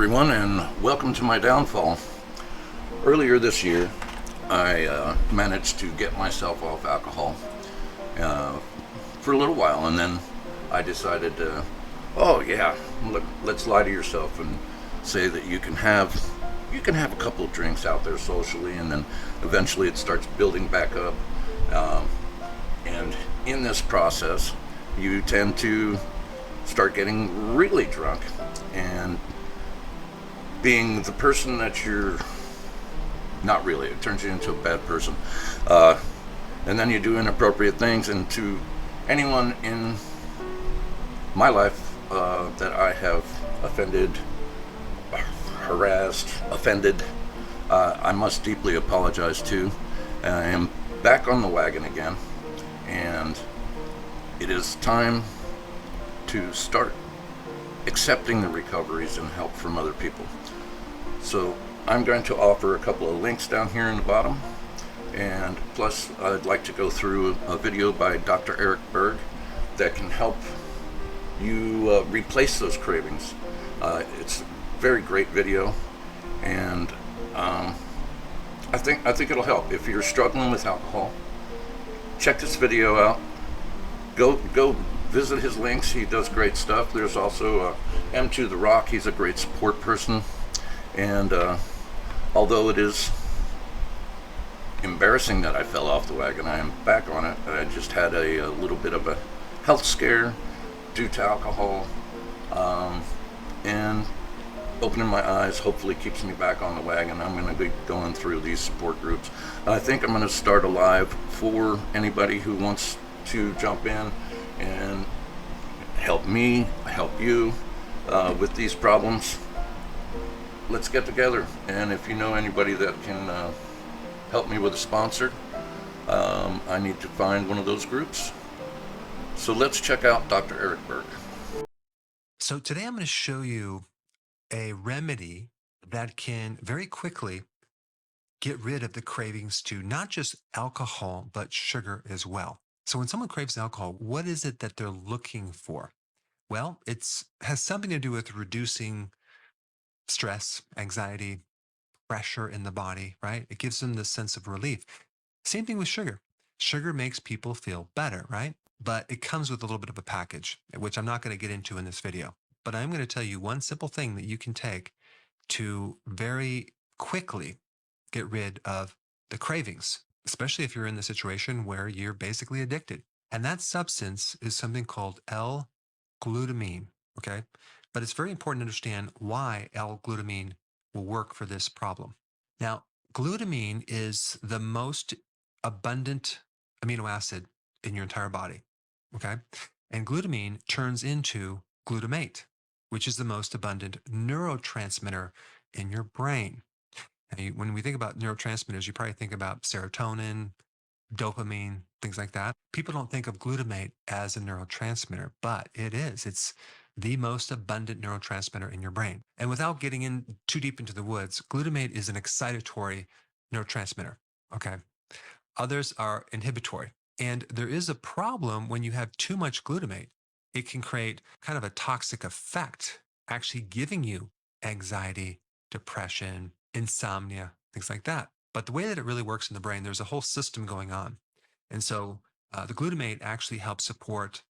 everyone, and welcome to my downfall. Earlier this year, I managed to get myself off alcohol uh, for a little while, and then I decided, oh yeah, look, let's lie to yourself and say that you can have a couple of drinks out there socially, and then eventually it starts building back up. Um, and in this process, you tend to start getting really drunk, and being the person that you're not really, it turns you into a bad person. Uh, and then you do inappropriate things. And to anyone in my life that I have offended, harassed, offended, I must deeply apologize to. I am back on the wagon again, and it is time to start accepting the recoveries and help from other people. So I'm going to offer a couple of links down here in the bottom, and plus I'd like to go through a video by Dr. Eric Berg that can help you replace those cravings. It's a very great video, and I think it'll help if you're struggling with alcohol. Check this video out. Go visit his links. He does great stuff. There's also M2 The Rock. He's a great support person. And although it is embarrassing that I fell off the wagon, I am back on it. I just had a little bit of a health scare due to alcohol. And opening my eyes hopefully keeps me back on the wagon. I'm going to be going through these support groups. I think I'm going to start a live for anybody who wants to jump in and help me, help you with these problems. Let's get together. And if you know anybody that can help me with a sponsor, I need to find one of those groups. So let's check out Dr. Eric Berg. So today I'm going to show you a remedy that can very quickly get rid of the cravings to not just alcohol, but sugar as well. So when someone craves alcohol, what is it that they're looking for? Well, it's has something to do with reducing stress, anxiety, pressure in the body, right? It gives them this sense of relief. Same thing with sugar. Sugar makes people feel better, right? But it comes with a little bit of a package, which I'm not going to get into in this video. But I'm going to tell you one simple thing that you can take to very quickly get rid of the cravings, especially if you're in the situation where you're basically addicted. And that substance is something called L-glutamine, okay? But it's very important to understand why L-glutamine will work for this problem. Now, glutamine is the most abundant amino acid in your entire body, okay? And glutamine turns into glutamate, which is the most abundant neurotransmitter in your brain. Now, when we think about neurotransmitters, you probably think about serotonin, dopamine, things like that. People don't think of glutamate as a neurotransmitter, but it is. It's the most abundant neurotransmitter in your brain. And without getting in too deep into the woods, glutamate is an excitatory neurotransmitter. Okay. Others are inhibitory. And there is a problem when you have too much glutamate. It can create kind of a toxic effect, actually giving you anxiety, depression, insomnia, things like that. But the way that it really works in the brain, there's a whole system going on. And so the glutamate actually helps support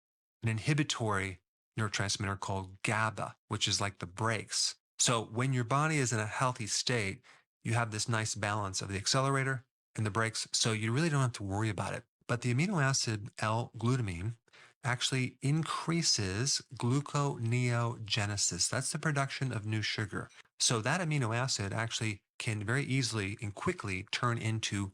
an inhibitory neurotransmitter called GABA, which is like the brakes. So when your body is in a healthy state, you have this nice balance of the accelerator and the brakes. So you really don't have to worry about it. But the amino acid L-glutamine actually increases gluconeogenesis. That's the production of new sugar. So that amino acid actually can very easily and quickly turn into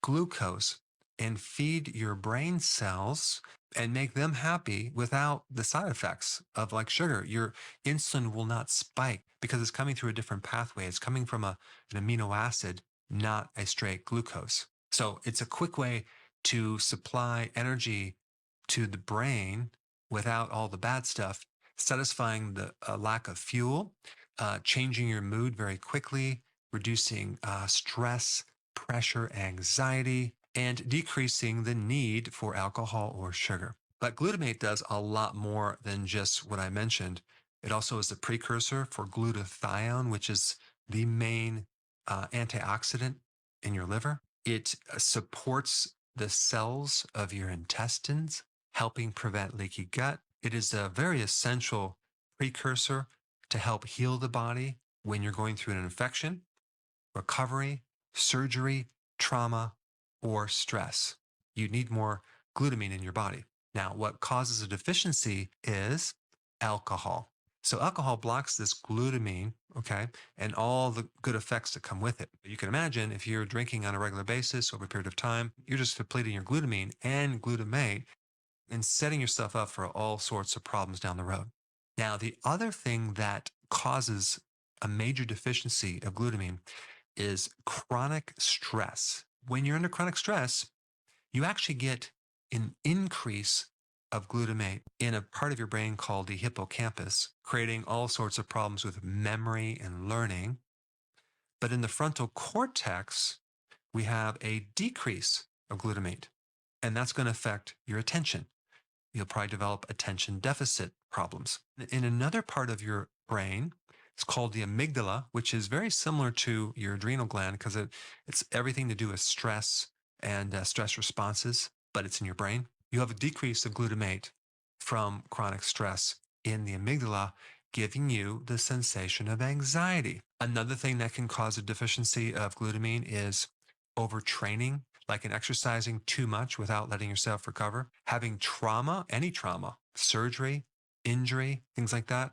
glucose and feed your brain cells and make them happy without the side effects of like sugar. Your insulin will not spike because it's coming through a different pathway. It's coming from an amino acid, not a straight glucose. So it's a quick way to supply energy to the brain without all the bad stuff, satisfying the lack of fuel, changing your mood very quickly, reducing stress, pressure, anxiety, and decreasing the need for alcohol or sugar. But glutamate does a lot more than just what I mentioned. It also is the precursor for glutathione, which is the main antioxidant in your liver. It supports the cells of your intestines, helping prevent leaky gut. It is a very essential precursor to help heal the body when you're going through an infection, recovery, surgery, trauma, or stress. You need more glutamine in your body. Now, what causes a deficiency is alcohol. So alcohol blocks this glutamine, okay, and all the good effects that come with it. You can imagine if you're drinking on a regular basis over a period of time, you're just depleting your glutamine and glutamate and setting yourself up for all sorts of problems down the road. Now, the other thing that causes a major deficiency of glutamine is chronic stress. When you're under chronic stress, you actually get an increase of glutamate in a part of your brain called the hippocampus, creating all sorts of problems with memory and learning. But in the frontal cortex, we have a decrease of glutamate, and that's going to affect your attention. You'll probably develop attention deficit problems. In another part of your brain, it's called the amygdala, which is very similar to your adrenal gland because it's everything to do with stress and stress responses, but it's in your brain. You have a decrease of glutamate from chronic stress in the amygdala, giving you the sensation of anxiety. Another thing that can cause a deficiency of glutamine is overtraining, like in exercising too much without letting yourself recover, having trauma, any trauma, surgery, injury, things like that,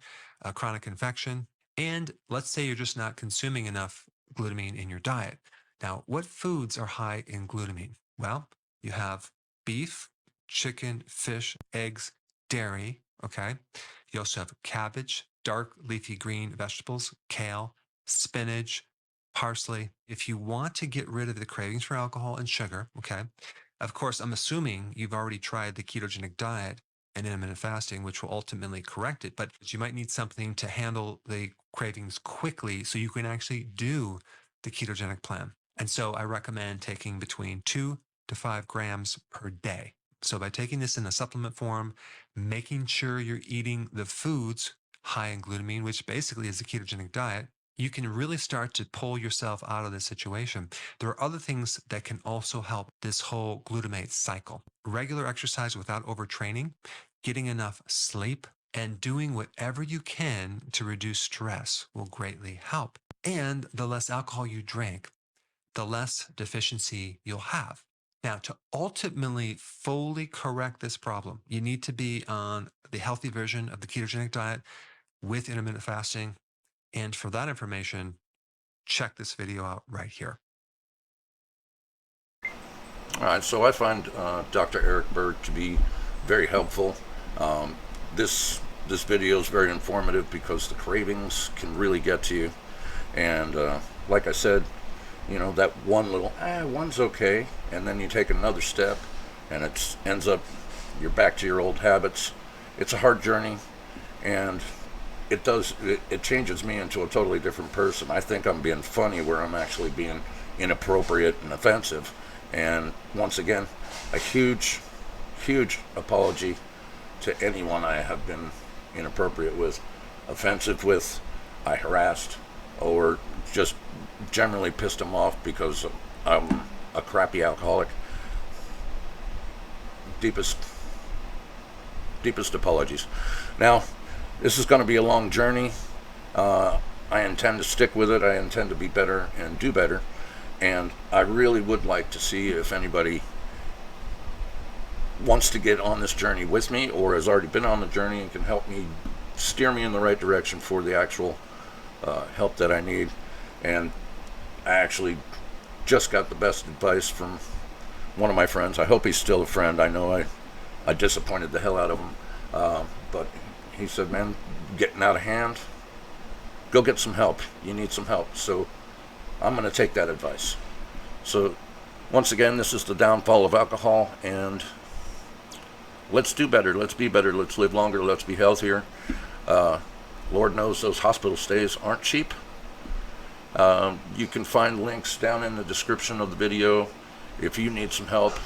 chronic infection. And let's say you're just not consuming enough glutamine in your diet. Now, what foods are high in glutamine? Well, you have beef, chicken, fish, eggs, dairy, okay? You also have cabbage, dark leafy green vegetables, kale, spinach, parsley. If you want to get rid of the cravings for alcohol and sugar, okay, of course, I'm assuming you've already tried the ketogenic diet and intermittent fasting, which will ultimately correct it, but you might need something to handle the cravings quickly so you can actually do the ketogenic plan. And so I recommend taking between 2 to 5 grams per day. So by taking this in a supplement form, making sure you're eating the foods high in glutamine, which basically is the ketogenic diet, you can really start to pull yourself out of this situation. There are other things that can also help this whole glutamate cycle. Regular exercise without overtraining, getting enough sleep, and doing whatever you can to reduce stress will greatly help. And the less alcohol you drink, the less deficiency you'll have. Now, to ultimately fully correct this problem, you need to be on the healthy version of the ketogenic diet with intermittent fasting. And for that information, check this video out right here. All right, so I find Dr. Eric Berg to be very helpful. This video is very informative because the cravings can really get to you. And like I said, you know, that one little, one's okay, and then you take another step, and it ends up, you're back to your old habits. It's a hard journey, and it changes me into a totally different person. I think I'm being funny where I'm actually being inappropriate and offensive. And once again, a huge apology to anyone I have been inappropriate with, offensive with, I harassed, or just generally pissed them off because I'm a crappy alcoholic. Deepest apologies. Now, this is going to be a long journey. I intend to stick with it. I intend to be better and do better. And I really would like to see if anybody wants to get on this journey with me or has already been on the journey and can help me steer me in the right direction for the actual help that I need. And I actually just got the best advice from one of my friends. I hope he's still a friend. I know I disappointed the hell out of him. But he said, man, getting out of hand, go get some help. You need some help. So I'm going to take that advice. So once again, this is the downfall of alcohol, and let's do better. Let's be better. Let's live longer. Let's be healthier. Lord knows those hospital stays aren't cheap. You can find links down in the description of the video if you need some help.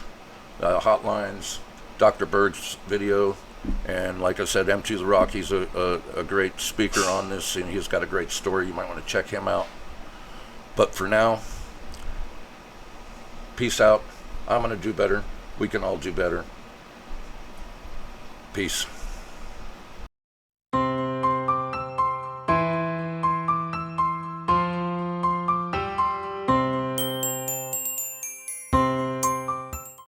Hotlines, Dr. Berg's video, And like I said, Empty the Rock, he's a great speaker on this, and he's got a great story. You might want to check him out. But for now, peace out. I'm going to do better. We can all do better. Peace.